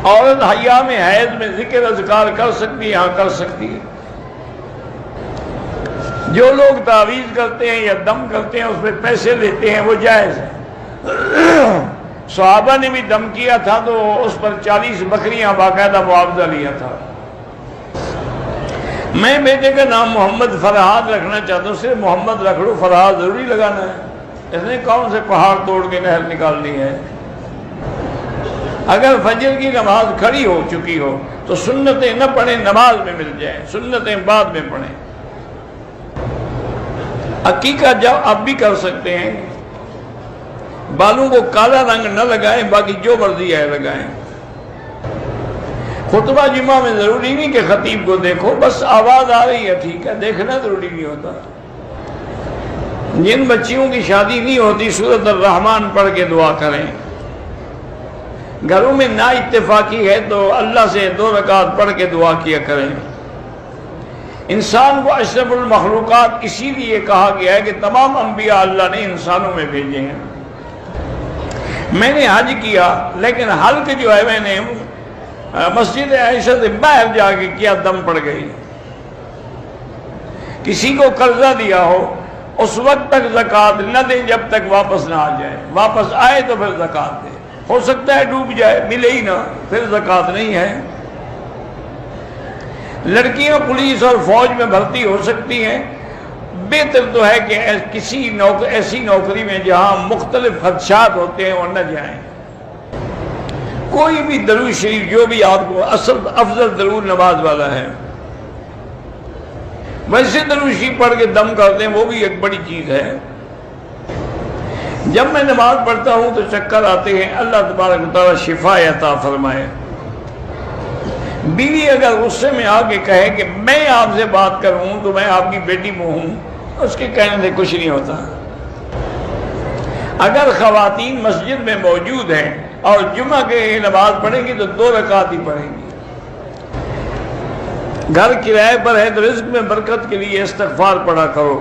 عورت ایام حیض میں ذکر اذکار کر سکتی ہے؟ ہاں کر سکتی ہے۔ جو لوگ تعویذ کرتے ہیں یا دم کرتے ہیں اس پہ پیسے لیتے ہیں وہ جائز ہے۔ صحابہ نے بھی دم کیا تھا تو اس پر 40 بکریاں باقاعدہ معاوضہ لیا تھا۔ میں بیٹے کا نام محمد فرحاد رکھنا چاہتا ہوں، صرف محمد رکھ لو، فرحاد ضروری لگانا ہے؟ اس نے کون سے پہاڑ توڑ کے نہر نکالنی ہے؟ اگر فجر کی نماز کھڑی ہو چکی ہو تو سنتیں نہ پڑھیں، نماز میں مل جائیں، سنتیں بعد میں پڑھیں۔ عقیقہ جب آپ بھی کر سکتے ہیں، بالوں کو کالا رنگ نہ لگائیں، باقی جو مرضی ہے لگائیں۔ خطبہ جمعہ میں ضروری نہیں کہ خطیب کو دیکھو، بس آواز آ رہی ہے ٹھیک ہے، دیکھنا ضروری نہیں ہوتا۔ جن بچیوں کی شادی نہیں ہوتی سورۃ الرحمن پڑھ کے دعا کریں۔ گھروں میں نا اتفاقی ہے تو اللہ سے 2 رکعت پڑھ کے دعا کیا کریں۔ انسان کو اشرف المخلوقات اسی لیے کہا گیا ہے کہ تمام انبیاء اللہ نے انسانوں میں بھیجے ہیں۔ میں نے حج کیا لیکن حلق جو ہے میں نے مسجد عائشہ سے باہر جا کے کیا، دم پڑ گئی۔ کسی کو قرضہ دیا ہو اس وقت تک زکوٰۃ نہ دیں جب تک واپس نہ آ جائے، واپس آئے تو پھر زکوٰۃ دے۔ ہو سکتا ہے ڈوب جائے، ملے ہی نہ، پھر زکوٰۃ نہیں ہے۔ لڑکیاں پولیس اور فوج میں بھرتی ہو سکتی ہیں، بہتر تو ہے کہ کسی ایسی نوکری میں جہاں مختلف خدشات ہوتے ہیں وہ نہ جائیں۔ کوئی بھی درود شریف جو بھی آپ کو افضل درود نماز والا ہے، ویسے درود شریف پڑھ کے دم کرتے ہیں، وہ بھی ایک بڑی چیز ہے۔ جب میں نماز پڑھتا ہوں تو چکر آتے ہیں، اللہ تبارک و تعالیٰ شفا عطا فرمائے۔ بیوی اگر غصے میں آ کے کہے کہ میں آپ سے بات کروں تو میں آپ کی بیٹی میں ہوں، اس کے کہنے سے کچھ نہیں ہوتا۔ اگر خواتین مسجد میں موجود ہیں اور جمعہ کے نماز پڑھیں گی تو 2 رکعت ہی پڑھیں گی۔ گھر کرائے پر ہے تو رزق میں برکت کے لیے استغفار پڑھا کرو۔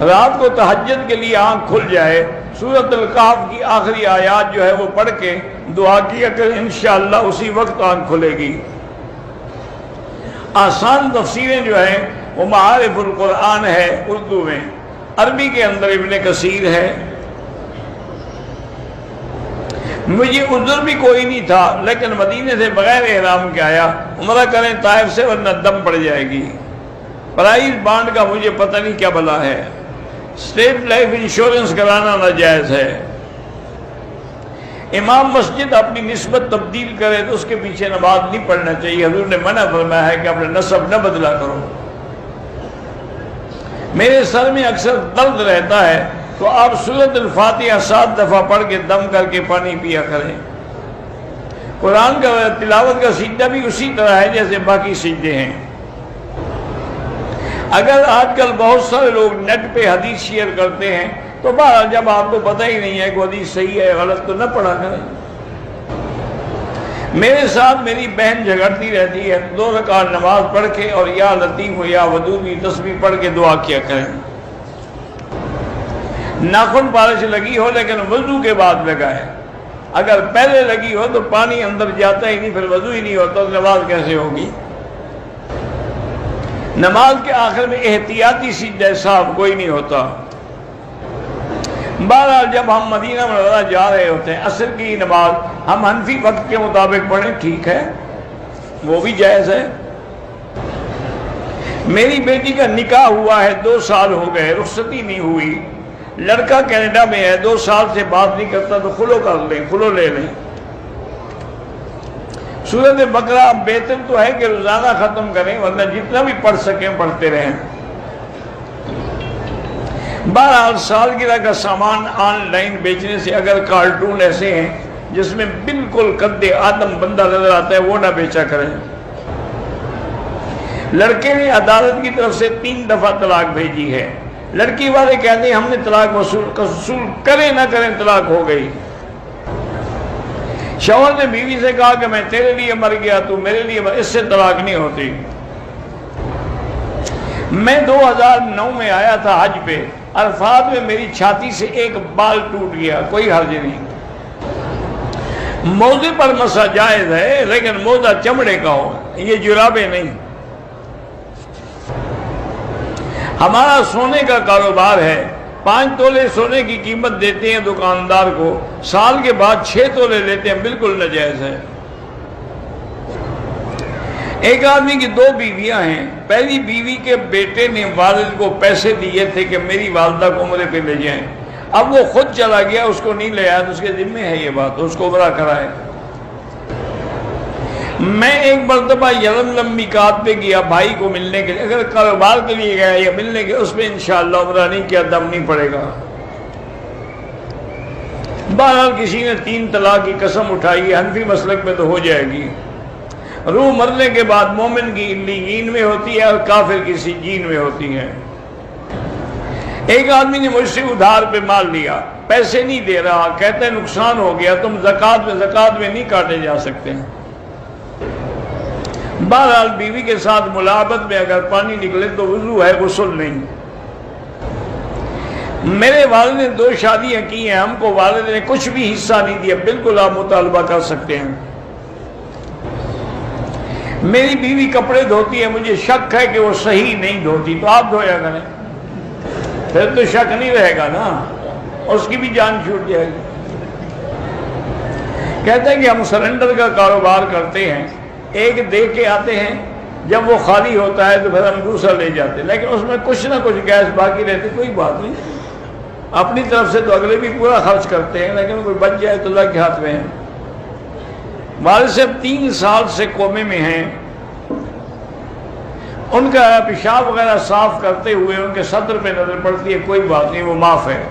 رات کو تہجد کے لیے آنکھ کھل جائے، سورۃ الکہف کی آخری آیات جو ہے وہ پڑھ کے دعا کیا کہ انشاءاللہ اسی وقت آنکھ کھلے گی۔ آسان تفسیریں جو ہیں وہ معارف القرآن ہے اردو میں، عربی کے اندر ابن کثیر ہے۔ مجھے عذر بھی کوئی نہیں تھا لیکن مدینے سے بغیر احرام کے آیا، عمرہ کریں طائف سے ورنہ دم پڑ جائے گی۔ پرائز بانڈ کا مجھے پتہ نہیں کیا بلا ہے، اسٹیٹ لائف انشورنس کرانا ناجائز ہے۔ امام مسجد اپنی نسبت تبدیل کرے تو اس کے پیچھے نماز نہیں پڑھنا چاہیے، حضور نے منع فرمایا ہے کہ اپنے نسب نہ بدلا کرو۔ میرے سر میں اکثر درد رہتا ہے تو آپ سورۃ الفاتحہ 7 دفعہ پڑھ کے دم کر کے پانی پیا کریں۔ قرآن کا تلاوت کا سجدہ بھی اسی طرح ہے جیسے باقی سجدے ہیں۔ اگر آج کل بہت سارے لوگ نیٹ پہ حدیث شیئر کرتے ہیں تو بہرحال جب آپ کو پتہ ہی نہیں ہے کہ حدیث صحیح ہے غلط تو نہ پڑھا کریں۔ میرے ساتھ میری بہن جھگڑتی رہتی ہے، 2 رکعت نماز پڑھ کے اور یا لطیف و یا ودود کی تسبیح پڑھ کے دعا کیا کریں۔ ناخن پالش لگی ہو لیکن وضو کے بعد لگائے، اگر پہلے لگی ہو تو پانی اندر جاتا ہی نہیں، پھر وضو ہی نہیں ہوتا تو نماز کیسے ہوگی؟ نماز کے آخر میں احتیاطی سجدہ صاحب کوئی نہیں ہوتا۔ بہرحال جب ہم مدینہ منورہ جا رہے ہوتے ہیں، عصر کی نماز ہم حنفی وقت کے مطابق پڑھیں، ٹھیک ہے، وہ بھی جائز ہے۔ میری بیٹی کا نکاح ہوا ہے، 2 سال ہو گئے، رخصتی نہیں ہوئی، لڑکا کینیڈا میں ہے، 2 سال سے بات نہیں کرتا تو خلو کر لیں، خلو لے لیں۔ سورۃ بقرہ بہتر تو ہے کہ روزانہ ختم کریں ورنہ جتنا بھی پڑھ سکیں پڑھتے رہیں۔ بہرحال سالگرہ کا سامان آن لائن بیچنے سے اگر کارٹون ایسے ہیں جس میں بالکل قد آدم بندہ نظر آتا ہے وہ نہ بیچا کریں۔ لڑکے نے عدالت کی طرف سے 3 دفعہ طلاق بھیجی ہے، لڑکی والے کہتے ہیں ہم نے طلاق وصول کریں نہ کریں طلاق ہو گئی۔ شوہر نے بیوی سے کہا کہ میں تیرے لیے مر گیا تو میرے لیے اس سے طلاق نہیں ہوتی۔ میں 2009 میں آیا تھا حج پہ، عرفات میں میری چھاتی سے ایک بال ٹوٹ گیا، کوئی حرج نہیں۔ موزے پر مسا جائز ہے لیکن موزہ چمڑے کا ہو، یہ جرابیں نہیں۔ ہمارا سونے کا کاروبار ہے، 5 تولے سونے کی قیمت دیتے ہیں دکاندار کو، سال کے بعد 6 تولے لیتے ہیں، بالکل ناجائز ہے۔ ایک آدمی کی 2 بیویاں ہیں، پہلی بیوی کے بیٹے نے والد کو پیسے دیے تھے کہ میری والدہ کو عمرے پہ لے جائیں، اب وہ خود چلا گیا، اس کو نہیں لے آیا، تو اس کے ذمہ ہے یہ بات، اس کو عمرہ کرائے۔ میں ایک مرتبہ یلملم میقات پہ گیا بھائی کو ملنے کے لیے، اگر کاروبار کے لیے گیا یا ملنے کے، اس میں انشاءاللہ عمرہ نہیں کیا، دم نہیں پڑے گا۔ بہرحال کسی نے 3 طلاق کی قسم اٹھائی، حنفی مسلک میں تو ہو جائے گی۔ روح مرنے کے بعد مومن کی علیین میں ہوتی ہے اور کافر کی سجین میں ہوتی ہے۔ ایک آدمی نے مجھ سے ادھار پہ مال لیا، پیسے نہیں دے رہا، کہتا ہے نقصان ہو گیا، تم زکوٰۃ میں نہیں کاٹے جا سکتے۔ بہرحال بیوی کے ساتھ ملاعبت میں اگر پانی نکلے تو وضو ہے، غسل نہیں۔ میرے والد نے 2 شادیاں کی ہیں، ہم کو والد نے کچھ بھی حصہ نہیں دیا، بالکل آپ مطالبہ کر سکتے ہیں۔ میری بیوی کپڑے دھوتی ہے، مجھے شک ہے کہ وہ صحیح نہیں دھوتی، تو آپ دھویا کریں، پھر تو شک نہیں رہے گا نا، اس کی بھی جان چھوٹ جائے گی۔ کہتے ہیں کہ ہم سلنڈر کا کاروبار کرتے ہیں، ایک دے کے آتے ہیں، جب وہ خالی ہوتا ہے تو پھر ہم دوسرا لے جاتے ہیں، لیکن اس میں کچھ نہ کچھ گیس باقی رہتی، کوئی بات نہیں، اپنی طرف سے تو اگلے بھی پورا خرچ کرتے ہیں، لیکن کوئی بچ جائے تو اللہ کے ہاتھ میں ہے۔ والد صاحب 3 سال سے کومے میں ہیں، ان کا پیشاب وغیرہ صاف کرتے ہوئے ان کے صدر پہ نظر پڑتی ہے، کوئی بات نہیں، وہ معاف ہے۔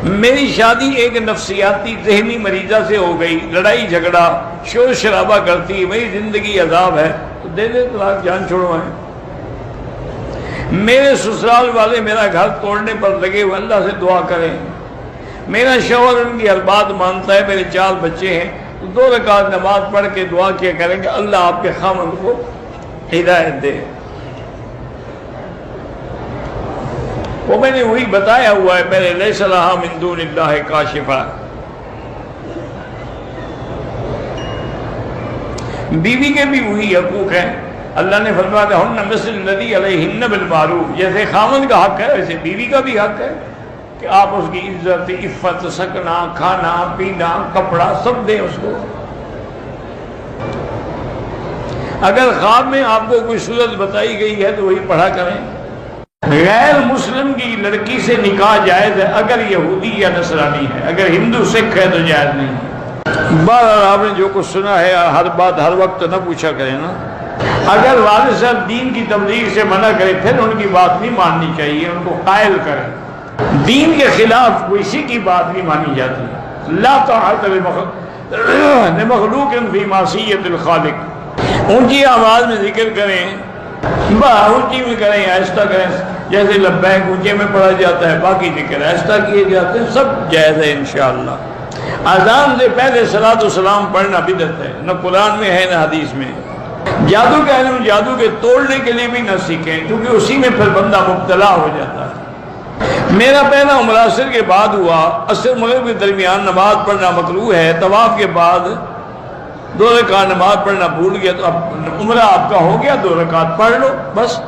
میری شادی ایک نفسیاتی ذہنی مریضہ سے ہو گئی، لڑائی جھگڑا شور شرابہ کرتی، میری زندگی عذاب ہے، تو دے دے طلاق، جان چھوڑوائیں۔ میرے سسرال والے میرا گھر توڑنے پر لگے ہوئے، اللہ سے دعا کریں۔ میرا شوہر ان کی ہر بات مانتا ہے، میرے 4 بچے ہیں، تو 2 رکعت نماز پڑھ کے دعا کیا کریں کہ اللہ آپ کے خاوند کو ہدایت دے۔ وہ میں نے وہی بتایا ہوا ہے پہلے، لیس لہا من دون اللہ کاشفہ۔ بیوی کے بھی وہی حقوق ہیں، اللہ نے فرمایا لہن مثل الذی علیہن بالمعروف، جیسے خاوند کا حق ہے ویسے بیوی کا بھی حق ہے کہ آپ اس کی عزت، عفت، سکنا، کھانا پینا، کپڑا سب دیں اس کو۔ اگر خواب میں آپ کو کوئی صورت بتائی گئی ہے تو وہی پڑھا کریں۔ غیر مسلم کی لڑکی سے نکاح جائز ہے اگر یہودی یا نصرانی ہے، اگر ہندو سکھ ہے تو جائز نہیں۔ بہرحال آپ نے جو کچھ سنا ہے، ہر بات ہر وقت نہ پوچھا کریں نا۔ اگر والد صاحب دین کی تبلیغ سے منع کرے پھر ان کی بات نہیں ماننی چاہیے، ان کو قائل کریں۔ دین کے خلاف کسی کی بات نہیں مانی جاتی۔ لا طاعت لمخلوق فی معصیت الخالق۔ اونچی آواز میں ذکر کریں، اونچی میں کریں، آہستہ کریں، جیسے لبیک اونچے میں پڑھا جاتا ہے، باقی ذکر آہستہ کیے جاتے ہیں، سب جائز ہے انشاءاللہ۔ اذان سے پہلے صلاۃ و سلام پڑھنا بدعت ہے، نہ قرآن میں ہے نہ حدیث میں۔ جادو کا علم جادو کے توڑنے کے لیے بھی نہ سیکھیں، کیونکہ اسی میں پھر بندہ مبتلا ہو جاتا ہے۔ میرا پہلا عمرہ عصر کے بعد ہوا، عصر مغرب کے درمیان نماز پڑھنا مکروہ ہے، طواف کے بعد 2 رکعت نماز پڑھنا بھول گیا تو اب عمرہ آپ کا ہو گیا، 2 رکعت پڑھ لو بس۔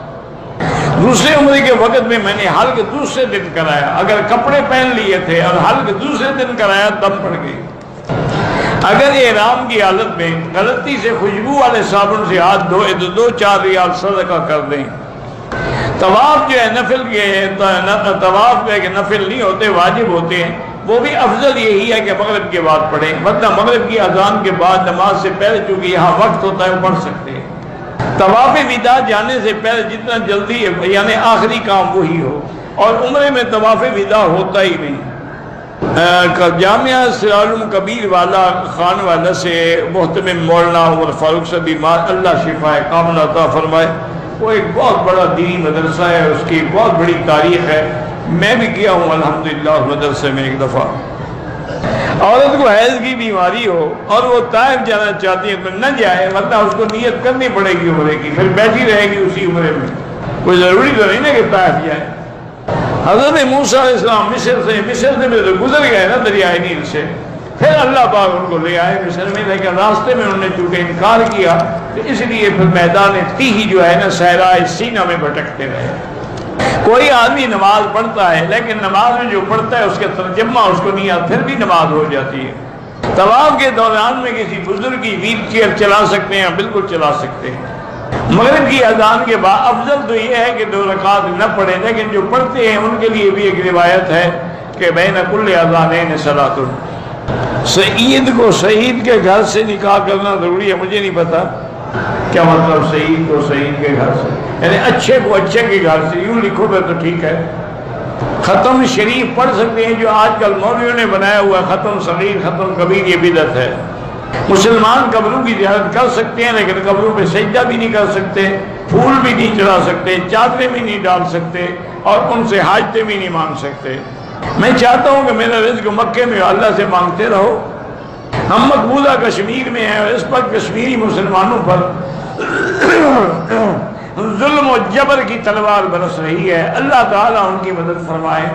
دوسرے عمرے کے وقت میں نے حلق دوسرے دن کرایا، اگر کپڑے پہن لیے تھے اور حلق دوسرے دن کرایا دم پڑ گئی۔ اگر احرام کی حالت میں غلطی سے خوشبو والے صابن سے ہاتھ دھوئے تو 2-4 ریال صدقہ کر دیں۔ طواف جو ہے نفل کے طواف ہے کہ نفل نہیں ہوتے، واجب ہوتے ہیں، وہ بھی افضل یہی ہے کہ مغرب کے بعد پڑھیں، ورنہ مغرب کی اذان کے بعد نماز سے پہلے چونکہ یہاں وقت ہوتا ہے وہ پڑھ سکتے ہیں۔ طواف وداع جانے سے پہلے جتنا جلدی ہے یعنی آخری کام وہی ہو، اور عمرے میں طواف وداع ہوتا ہی نہیں۔ جامعہ سرالم کبیر والا خان والا سے محتمم مولانا عمر فاروق سے بیمار، اللہ شفا کاملہ عطا فرمائے، وہ ایک بہت بڑا دینی مدرسہ ہے، اس کی بہت بڑی تاریخ ہے، میں بھی گیا ہوں الحمدللہ اس مدرسے میں ایک دفعہ۔ عورت کو حیض کی بیماری ہو اور وہ طائف جانا چاہتی ہے تو نہ جائے، ورنہ اس کو نیت کرنی پڑے گی عمرے کی، پھر بیٹھی رہے گی اسی عمرے میں، کوئی ضروری تو نہیں نا کہ طائف جائے۔ حضرت موسیٰ علیہ السلام مصر سے بھی تو گزر گئے نا دریائے نیل سے، پھر اللہ پاک ان کو لے آئے مصر میں، لیکن راستے میں انہوں نے چونکہ انکار کیا تو اس لیے پھر میدان تیہی جو ہے نا صحرائے سینا میں بھٹکتے رہے۔ کوئی آدمی نماز پڑھتا ہے لیکن نماز میں جو پڑھتا ہے اس کا ترجمہ اس کو نہیں آتا، پھر بھی نماز ہو جاتی ہے۔ طواف کے دوران میں کسی بزرگ کی ویل چیئر چلا سکتے ہیں، بالکل چلا سکتے ہیں۔ مغرب کی اذان کے بعد افضل تو یہ ہے کہ 2 رکعت نہ پڑھیں، لیکن جو پڑھتے ہیں ان کے لیے بھی ایک روایت ہے کہ بین کل اذانین صلاۃ۔ سعید کو شہید کے گھر سے نکاح کرنا ضروری ہے؟ مجھے نہیں پتا کیا مطلب شہید کو شہید کے گھر سے، یعنی اچھے کو اچھے کے گھر سے، یوں لکھو گے تو ٹھیک ہے۔ ختم شریف پڑھ سکتے ہیں، جو آج کل مولویوں نے بنایا ہوا ختم صغیر ختم کبیر، یہ بدعت ہے۔ مسلمان قبروں کی زیارت کر سکتے ہیں لیکن قبروں پہ سجدہ بھی نہیں کر سکتے، پھول بھی نہیں چڑھا سکتے، چادریں بھی نہیں ڈال سکتے اور ان سے حاجتیں بھی نہیں مانگ سکتے۔ میں چاہتا ہوں کہ میرا رزق مکے میں اللہ سے مانگتے رہو۔ ہم مقبوضہ کشمیر میں ہیں اور اس پر کشمیری مسلمانوں پر ظلم و جبر کی تلوار برس رہی ہے، اللہ تعالیٰ ان کی مدد فرمائے۔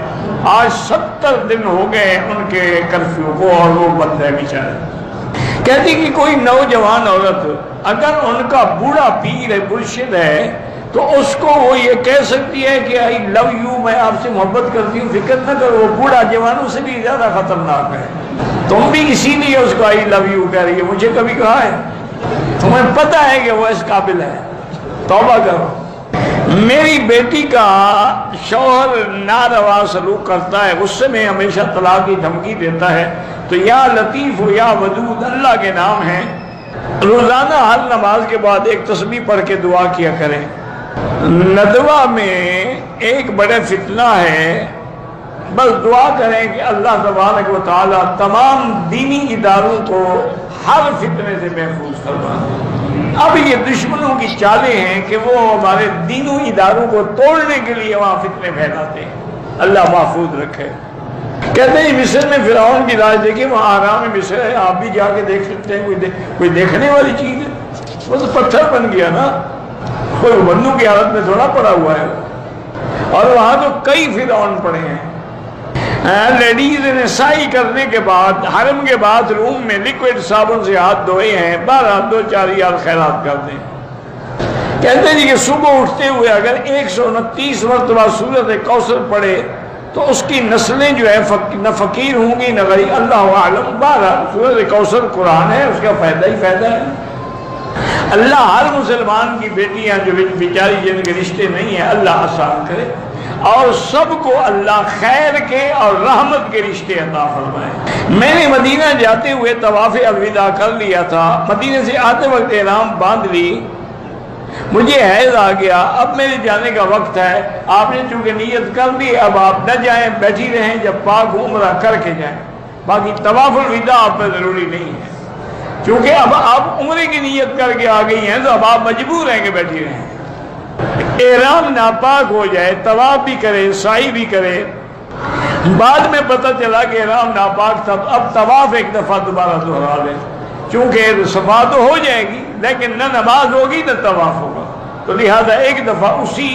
آج 70 دن ہو گئے ان کے کرفیو کو اور وہ بند ہے بیچارے۔ کہتی کہ کوئی نوجوان عورت اگر ان کا بوڑھا پیر ہے، مرشد ہے، تو اس کو وہ یہ کہہ سکتی ہے کہ آئی لو یو، میں آپ سے محبت کرتی ہوں، فکر نہ کرو۔ وہ بوڑھا جوانوں سے بھی زیادہ خطرناک ہے، تم بھی اسی لیے اس کو آئی لو یو کہہ رہی ہے۔ مجھے کبھی کہا ہے؟ تمہیں پتہ ہے کہ وہ اس قابل ہے، توبہ کرو۔ میری بیٹی کا شوہر ناروا سلوک کرتا ہے، غصے میں ہمیشہ طلاق کی دھمکی دیتا ہے، تو یا لطیف ہو یا ودود اللہ کے نام ہیں، روزانہ ہر نماز کے بعد ایک تسبیح پڑھ کے دعا کیا کریں۔ ندوہ میں ایک بڑے فتنہ ہے، بس دعا کریں کہ اللہ تبارک و تعالی تمام دینی اداروں کو ہر فتنے سے محفوظ فرمائے۔ اب یہ دشمنوں کی چالیں ہیں کہ وہ ہمارے دینوں اداروں کو توڑنے کے لیے وہاں فتنے پھیلاتے ہیں، اللہ محفوظ رکھے۔ کہتے ہیں مصر میں فرعون کی راج دیکھیں، وہاں آرام مصر ہے، آپ بھی جا کے دیکھ سکتے ہیں، کوئی دیکھنے والی چیز ہے؟ وہ تو پتھر بن گیا نا، کوئی بندوں کی حالت میں تھوڑا پڑا ہوا ہے۔ اور وہاں تو کئی فرعون پڑے ہیں۔ لیڈیز نے سائی کرنے کے بعد حرم کے بعد روم میں لیکوڈ صابن سے ہاتھ دھوئے ہیں، 12 یاد خیرات کر دیں۔ کہتے ہیں کہ صبح اٹھتے ہوئے اگر 129 مرتبہ سورۃ کوثر پڑھے تو اس کی نسلیں جو ہے نہ فقیر ہوں گی نہ غریب، اللہ عالم۔ 12 سورۃ کوثر قرآن ہے، اس کا فائدہ ہی فائدہ ہے۔ اللہ ہر مسلمان کی بیٹیاں جو بیچاری جن کے رشتے نہیں ہیں اللہ آسان کرے، اور سب کو اللہ خیر کے اور رحمت کے رشتے عطا فرمائے۔ میں نے مدینہ جاتے ہوئے طواف الوداع کر لیا تھا، مدینہ سے آتے وقت احرام باندھ لی، مجھے حیض آ گیا، اب میرے جانے کا وقت ہے۔ آپ نے چونکہ نیت کر دی، اب آپ نہ جائیں، بیٹھی رہیں، جب پاک عمرہ کر کے جائیں۔ باقی طواف الوداع آپ پہ ضروری نہیں ہے، چونکہ اب آپ عمرے کی نیت کر کے آ گئی ہیں تو اب آپ مجبور ہیں کہ بیٹھی رہیں۔ احرام ناپاک ہو جائے، طواف بھی کرے، سعی بھی کرے، بعد میں پتہ چلا کہ احرام ناپاک تھا، اب طواف ایک دفعہ دوبارہ دہرا لیں، چونکہ صفا تو ہو جائے گی لیکن نہ نماز ہوگی نہ طواف ہوگا، تو لہذا ایک دفعہ اسی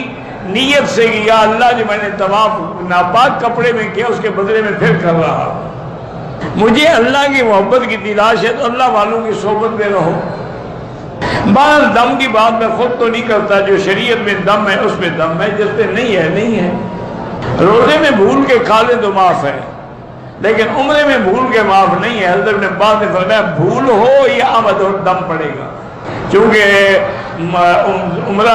نیت سے کہ یا اللہ جو میں نے طواف ناپاک کپڑے میں کیا اس کے بدلے میں پھر کر رہا، مجھے اللہ کی محبت کی تلاش ہے، تو اللہ والوں کی صحبت میں رہو۔ بعض دم کی بات میں خود تو نہیں کرتا، جو شریعت میں دم ہے اس میں دم ہے، جس پہ نہیں ہے نہیں ہے۔ روزے میں بھول کے کھا لیں تو معاف ہے، لیکن عمرے میں بھول کے معاف نہیں ہے۔ حضرت ابن عباس نے فرمایا بھول ہو یا آمد ہو دم پڑے گا، چونکہ عمرہ